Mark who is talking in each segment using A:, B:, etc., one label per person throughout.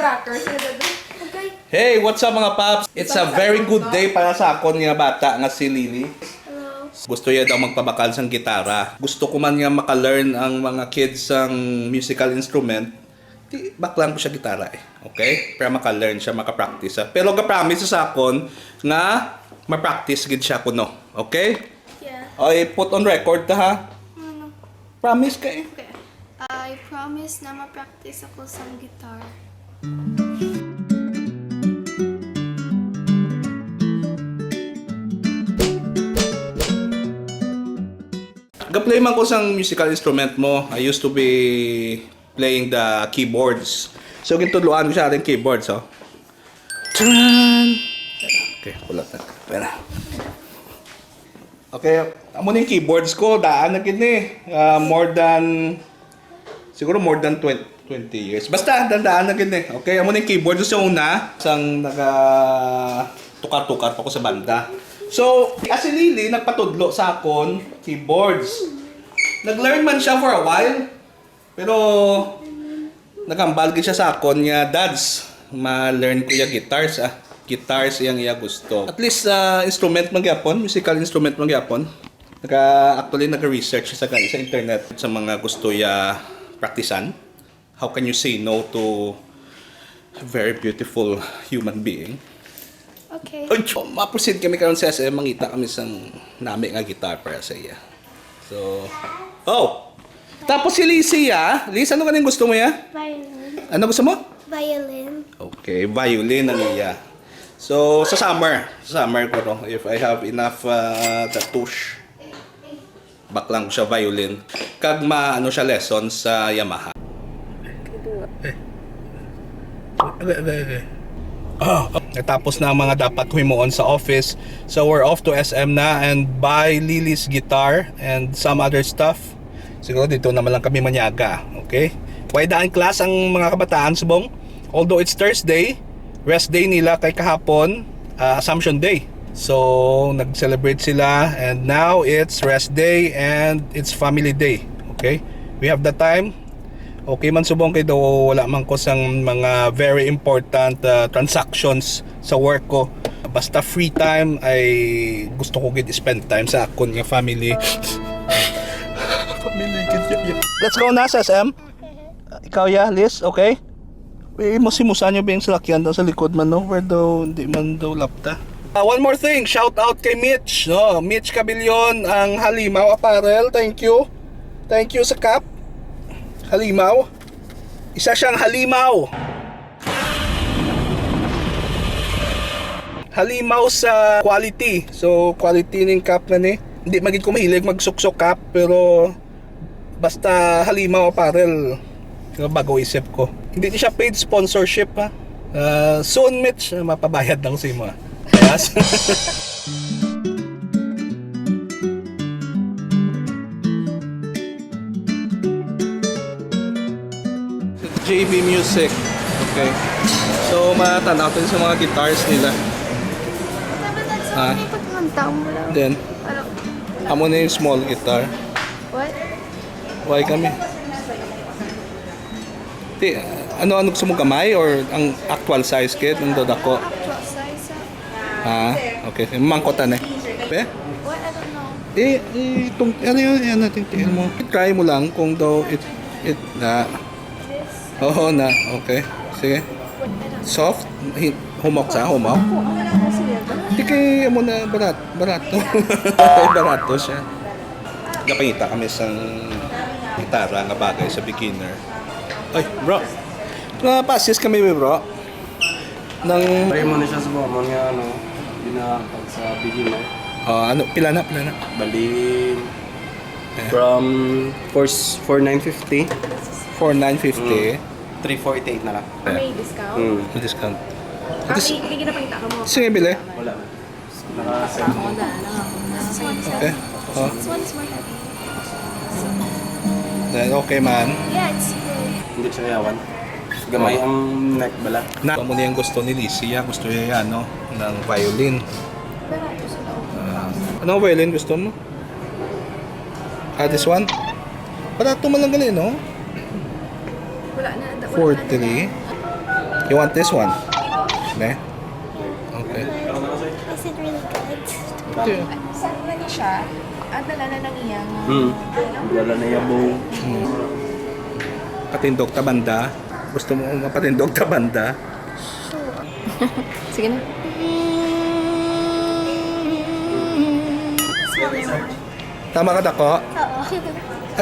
A: crackers. Okay.
B: Hey, what's up mga paps? It's a very good day para sa akon nga bata nga si Lily.
A: Hello.
B: Gusto niya daw magpabakal sang gitara. Gusto ko man nga maka-learn ang mga kids sang musical instrument. Di baklan ko siya gitara eh. Okay? Para maka-learn siya, maka-practice. Pero ga-promise sa akon nga ma-practice gid siya kuno. Okay?
A: Yeah.
B: Okay, put on record ta ha.
A: Ano?
B: Promise ka eh.
A: Okay. I promise na ma-practice ako sa guitar.
B: Ga-play man ko sang musical instrument mo. I used to be playing the keyboards. So gintudloan ko siya rin keyboards, oh. Tran! Okay, ulat na. Pera. Okay, amo na yung keyboards ko. Daan na gid ni. Siguro more than 20 years. Basta, daan na gid ni. Okay, amo na yung keyboards sa una. Sang tukar-tukar pa ko sa banda. So, si Lily nagpatudlo sa akon keyboards. Nag-learn man siya for a while. Pero nagambal gid siya sa akon nga, dads, ma-learn ko yung guitars Guitars yang iya gusto. At least instrument man gyapon, musical instrument man gyapon. Actually nag-research sa internet sa mga gusto ya praktisan. How can you say no to a very beautiful human being?
A: Okay.
B: Ay, ma-proceed kami karon sa SM, mangita kami sang nami nga guitar para sa iya. So, tapos si Lizzie Liz, ano kaning gusto mo ya?
A: Violin.
B: Ano gusto mo?
A: Violin.
B: Okay, violin ang iya. So, sa summer ko no, if I have enough cartouche, baklang ko siya violin. Kag ano siya lesson sa Yamaha. Natapos na ang mga dapat himuon sa office. So we're off to SM na and buy Lily's guitar and some other stuff. Siguro dito naman lang kami manyaga. Okay? Daan class ang mga kabataan subong. Although it's Thursday, rest day nila kay kahapon, Assumption Day. So nag-celebrate sila and now it's rest day and it's family day. Okay? We have the time. Okay man subong kay daw wala man ko sang mga very important transactions sa work ko. Basta free time ay gusto ko gid spend time sa akon nga family. Let's go na sa SM. Ikaw Liz, okay? Musimusan nyo ba yung salakyan daw sa likod man no? Where daw, hindi man daw lapta. One more thing, shout out kay Mitch. No? Mitch Cabillon, ang Halimaw Apparel. Thank you. Thank you sa cap. Halimaw. Isa siyang halimaw. Halimaw sa quality. So, quality ng cap na ni. Hindi magig ko mahilig magsuksok cap, pero basta Halimaw Apparel. Bago isip ko. Hindi siya paid sponsorship ha. Soon Mitch, mapabayad na ko sa imo. Yes. JB Music. Okay. So, matanaw din sa mga guitars nila. Then, amo na yung small guitar.
A: What?
B: Why kami? Ano gusto mo kamay or ang actual size kit ng dodako?
A: Actual size.
B: Okay. Mangkotan eh. Be?
A: What? I don't know.
B: Ano natin tingin mo? Try mo lang kung daw na. Oo na. Okay. Sige. Soft? Humok sa humaw? Hindi kay mo na barato. Barato siya. Napangita kami sa gitara nga bagay sa beginner. Ay, bro. Pasis kami, bro.
C: Try mo na siya sa buwan nga binakag sa beginner.
B: Pila na?
C: Bali from 4,950.
B: 4,950.
C: 348 na lang.
A: May discount?
B: May discount.
A: Hindi na pakita ka mo.
B: Sige, bili.
C: Wala.
A: Ako na.
B: Okay.
A: This one is more heavy.
B: Then, okay man.
A: Yeah, it's good.
C: Hindi siya yawan. Gamay ang neck bala.
B: Mo na yung gusto ni Lizzie. Gusto niya ng violin.
A: Pero ito sa loob.
B: Anong violin gusto mo? This one? Barato man lang gali, no?
A: Wala na.
B: 4-3. You want this one? Ne? Okay.
A: Is it really good?
B: Okay.
D: Saan man ni siya? At nalala ng iyang...
C: Wala na yabaw.
B: Patindog ta banda. Gusto mo mapatindog ta banda?
D: Sige na.
B: Tama ka dako?
A: Oo.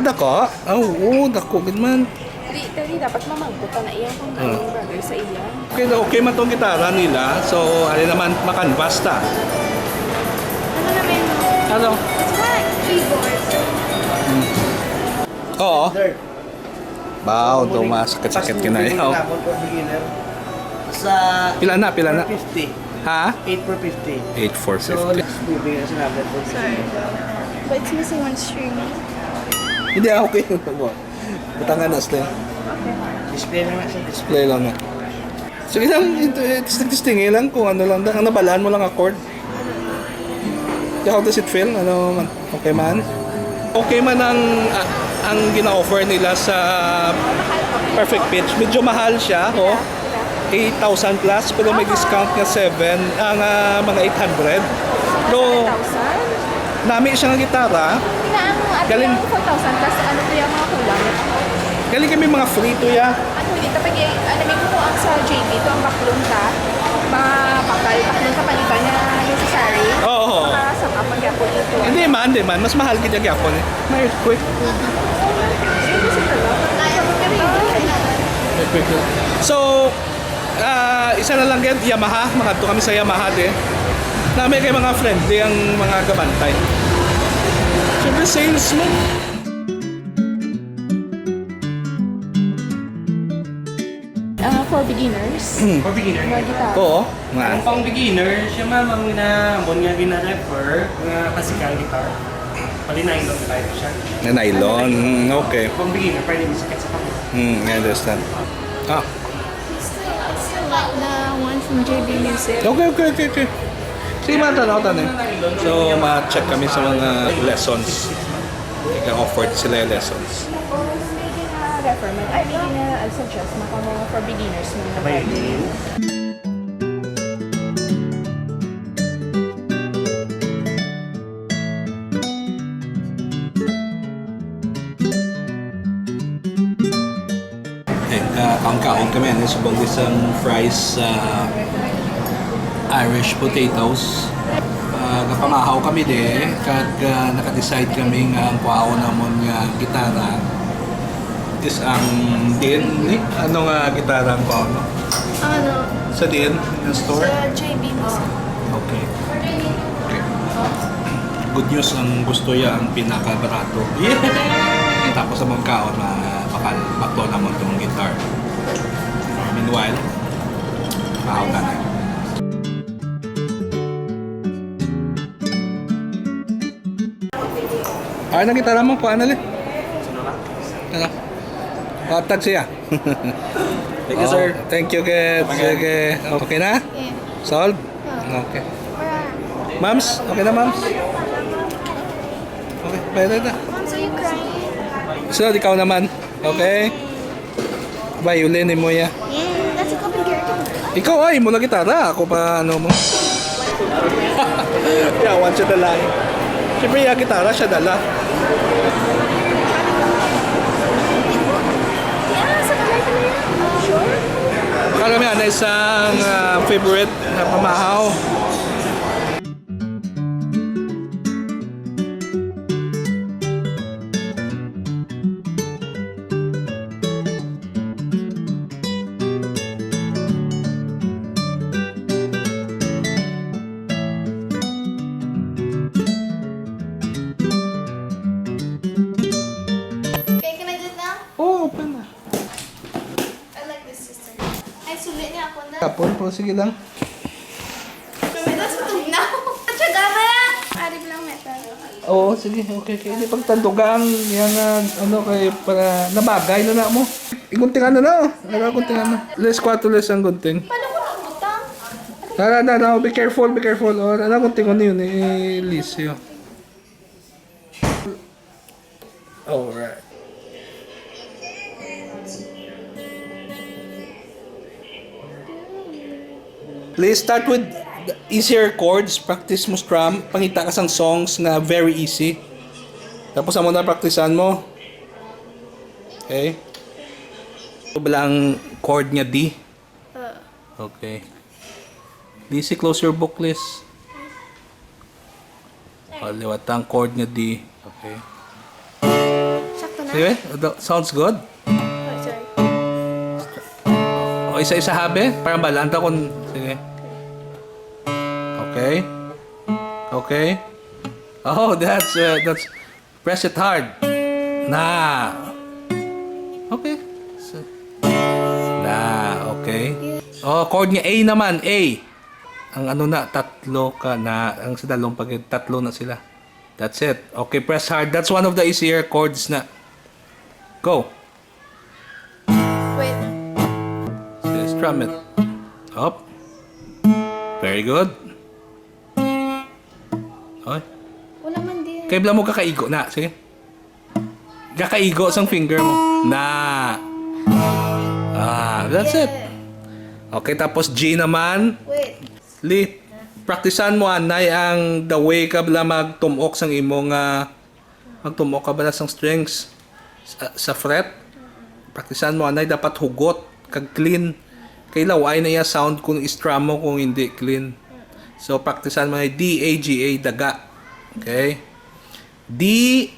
B: Dako? Oo, dako gid man.
D: Dali dapat mamangkutan na iyang kung anong brother sa iya.
B: Okay man tong gitara nila. So, ali naman makanvas ta.
A: Ano naman mo?
B: Ano?
A: It's like keyboard.
B: Oo. Wow, sakit-sakit ka na yaw.
E: Sa
B: Pila na?
E: 450.
B: Ha?
E: 8 for 50.
B: 8 for
E: So,
B: 50.
E: let's bibigyan sa natin for 50.
A: Sorry. But it's missing one string.
B: Hindi, okay. Butangan na sila.
E: Display lang na sa display.
B: Play lang na. Sige lang, tisting lang kung ano lang. Ang nabalaan mo lang ang chord. How does it feel? Ano man? Okay man? Okay man ang gina-offer nila sa Perfect Pitch. Medyo mahal siya, oh. 8,000 plus, pero may discount nga 7, mga 800. So,
D: 4,000?
B: nami siya ng gitara.
D: Pinaano at
B: Galing.
D: yung 4,000 plus ano to yung mga kulang?
B: Galing kami mga free to ya.
D: Ano hindi tapos ano may kukuha sa JB to ang baklong ta. Bakal baklong ka palitan niya necessary.
B: Oo.
D: Para sa kapag yapon ito.
B: Hindi man. Mas mahal kita gyapon eh. May earthquake. So, isa na lang yan, Yamaha. Makadto kami sa Yamaha din. Namin kay mga friendly ang mga gabantay. Siyempre, salesman.
D: For beginners.
C: For beginner.
D: Mga gitara.
B: Oo.
C: Ang
B: Nga.
C: pang beginner, siya ma'am ang ginamon nga gina-refer nga classical guitar. Pali nylon type siya.
B: Na nylon. Okay.
C: Pang beginner, pwede mo sakit sa pang.
B: I understand. Ah.
A: Like the one from JB Music.
B: Okay. Sige, matanaw tanin. So, ma-check kami sa mga lessons. Ika-offered sila yung lessons.
D: Hindi na referment. Ay, hindi na suggest maka mga for beginners mo na
C: Violin.
B: Kaon kami ano subong isang fries Irish potatoes. Kapangahaw kami de kag naka-decide kami nga ang kuhaon namon nga gitara is ang din ano nga gitara ang kuhaon no?
A: Ano?
B: Sa din ng store.
A: Sa JB Music.
B: Okay. Good news ang gusto ya ang pinaka-barato. Tapos sa mga kaon na bakto namon tong guitar. Meanwhile, mahal ka na. Ay, na gitara mo, kuha na li. Ano? Tag siya.
C: Thank you, sir.
B: Thank you, Ged. Sige. Okay na?
A: Yeah.
B: Solve? Okay. Mams? Okay na, Mams? Okay, pwede na.
A: Mom, are you crying?
B: So, ikaw naman. Okay? Violin mo ya.
A: Yeah, that's a complicated.
B: Ikaw ay mo na gitara. Ako pa ano mo. Yawan siya dala. Siyempre yung gitara siya dala.
A: Yeah, sa kamay ka na yan. Sure?
B: Karamihan na isang favorite na pamahaw.
A: Okay, can I do it now?
B: Oo, open na.
A: I like this system. Ay, sulit niya ako na.
B: Kapon po, sige lang.
A: That's what now. Atsaga ba yan? Ari lang metal.
B: Oo, sige. Okay. Hindi pagtandugang yung ano kay para nabagay na na mo. Iguntingan na na. Ara guntingan na. Less 4 less ang gunting.
A: Paano ko nakabutang?
B: Tara, be careful. Or ara guntingan yun eh, Liz yun. Alright. Please start with the easier chords. Practice mo strum. Pangita ka sang songs na very easy. Tapos amo na praktisan mo. Okay? Ito ba ang chord niya D? Okay. Lizzie, close your book, please. Liwat ang chord niya D. Okay.
A: Sakto na.
B: Sige, sounds good.
A: Oh, sorry.
B: O isa-isa habe, parang balanta kung... Sige. Okay. Okay. Oh, that's... Press it hard. Na. Okay. Na, okay. Oh, chord niya A naman, A. Ang ano na, tatlo ka na. Ang sa dalawang pag tatlo na sila. That's it. Okay, press hard. That's one of the easier chords na. Go.
A: Wait.
B: Just strum it. Up. Very good. Okay.
A: Wala man din.
B: Kaya mo kakaigo na. Sige. Kakaigo sang finger mo. Na. That's it. Okay, tapos G naman.
A: Wait.
B: Li, praktisan mo anay ang the way ka bala magtumok sang imong magtumok ka bala sang strings sa fret. Praktisan mo anay dapat hugot kag clean. Kay laway na iya sound kung i-strum mo kung hindi clean. So praktisan mo ay D A G A daga. Okay? D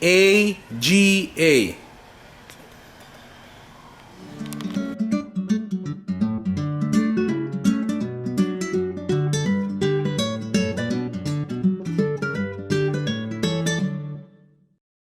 B: A G A.